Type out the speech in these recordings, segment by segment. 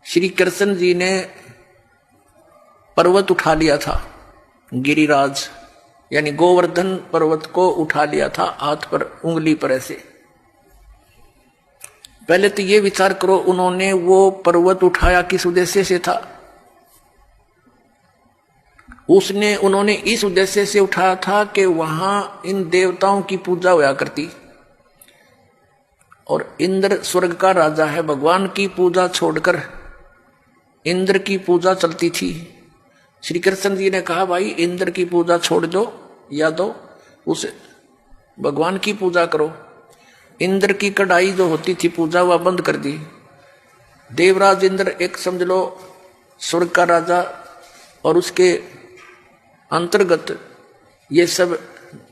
श्री कृष्ण जी ने पर्वत उठा लिया था, गिरिराज यानी गोवर्धन पर्वत को उठा लिया था हाथ पर, उंगली पर ऐसे। पहले तो ये विचार करो, उन्होंने वो पर्वत उठाया किस उद्देश्य से था? उन्होंने इस उद्देश्य से उठाया था कि वहां इन देवताओं की पूजा होया करती, और इंद्र स्वर्ग का राजा है, भगवान की पूजा छोड़कर इंद्र की पूजा चलती थी। श्री कृष्ण जी ने कहा भाई इंद्र की पूजा छोड़ दो, या तो उस भगवान की पूजा करो। इंद्र की कढ़ाई जो होती थी पूजा वह बंद कर दी। देवराज इंद्र एक समझ लो स्वर्ग का राजा, और उसके अंतर्गत ये सब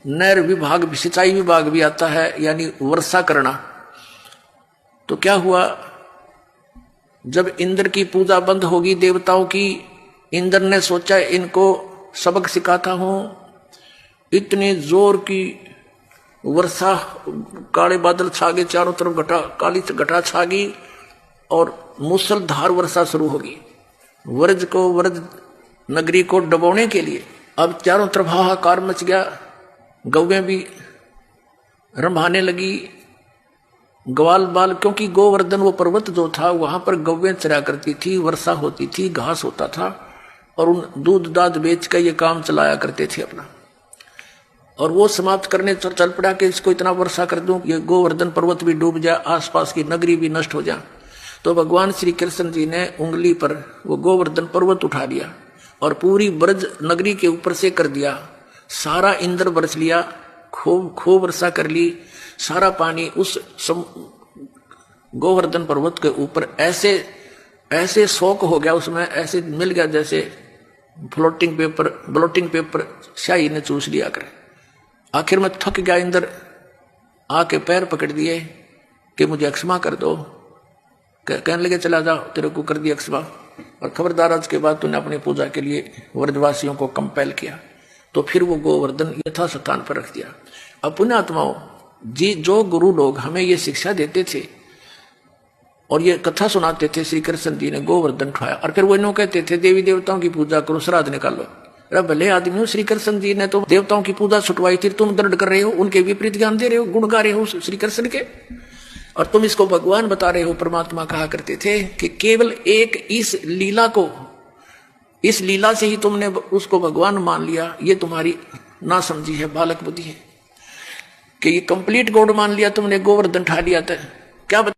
नहर विभाग, सिंचाई विभाग भी आता है, यानी वर्षा करना। तो क्या हुआ, जब इंद्र की पूजा बंद होगी देवताओं की, इंद्र ने सोचा इनको सबक सिखाता हूं। इतने जोर की वर्षा, काले बादल छा गए चारों तरफ, काली घटा छा गई और मूसलधार वर्षा शुरू होगी व्रज नगरी को डुबोने के लिए। अब चारों तरफ हाहाकार मच गया, गौवें भी रंभाने लगी, ग्वाल बाल, क्योंकि गोवर्धन वो पर्वत जो था वहां पर गौवें चरा करती थी, वर्षा होती थी, घास होता था, और उन दूध दाद बेच कर ये काम चलाया करते थे अपना। और वो समाप्त करने चल पड़ा कि इसको इतना वर्षा कर दूं ये गोवर्धन पर्वत भी डूब जाए, आसपास की नगरी भी नष्ट हो जाए। तो भगवान श्री कृष्ण जी ने उंगली पर वो गोवर्धन पर्वत उठा लिया और पूरी ब्रज नगरी के ऊपर से कर दिया। सारा इंद्र बरस लिया, खूब वर्षा कर ली, सारा पानी उस गोवर्धन पर्वत के ऊपर ऐसे शौक हो गया, उसमें ऐसे मिल गया जैसे ब्लोटिंग पेपर शाही ने चूस लिया करे। आखिर में थक गया इंद्र, आके पैर पकड़ दिए कि मुझे अक्षमा कर दो। कहने लगे चला जा, तेरे को कर दिया अक्षमा, और खबरदार आज के बाद तूने अपनी पूजा के लिए व्रजवासियों को कंपेल किया। तो फिर वो गोवर्धन यथा स्थान पर रख दिया। अब पुण्यात्माओं जी, जो गुरु लोग हमें ये शिक्षा देते थे और ये कथा सुनाते थे, श्री कृष्ण जी ने गोवर्धन उठाया, और फिर वो इन्हों कहते थे देवी देवताओं की पूजा करो, श्राद्ध निकालो। अरे भले आदमी हो, श्री कृष्ण जी ने तो देवताओं की पूजा छुटवाई थी, तुम दर्द कर रहे हो, उनके विपरीत ज्ञान दे रहे हो, गुण गा रहे हो श्री कृष्ण के, और तुम इसको भगवान बता रहे हो। परमात्मा कहा करते थे कि केवल एक इस लीला से ही तुमने उसको भगवान मान लिया, ये तुम्हारी ना समझी है, बालक बुद्धि है, कि ये कंप्लीट गॉड मान लिया तुमने, गोवर्धन उठा लिया था। क्या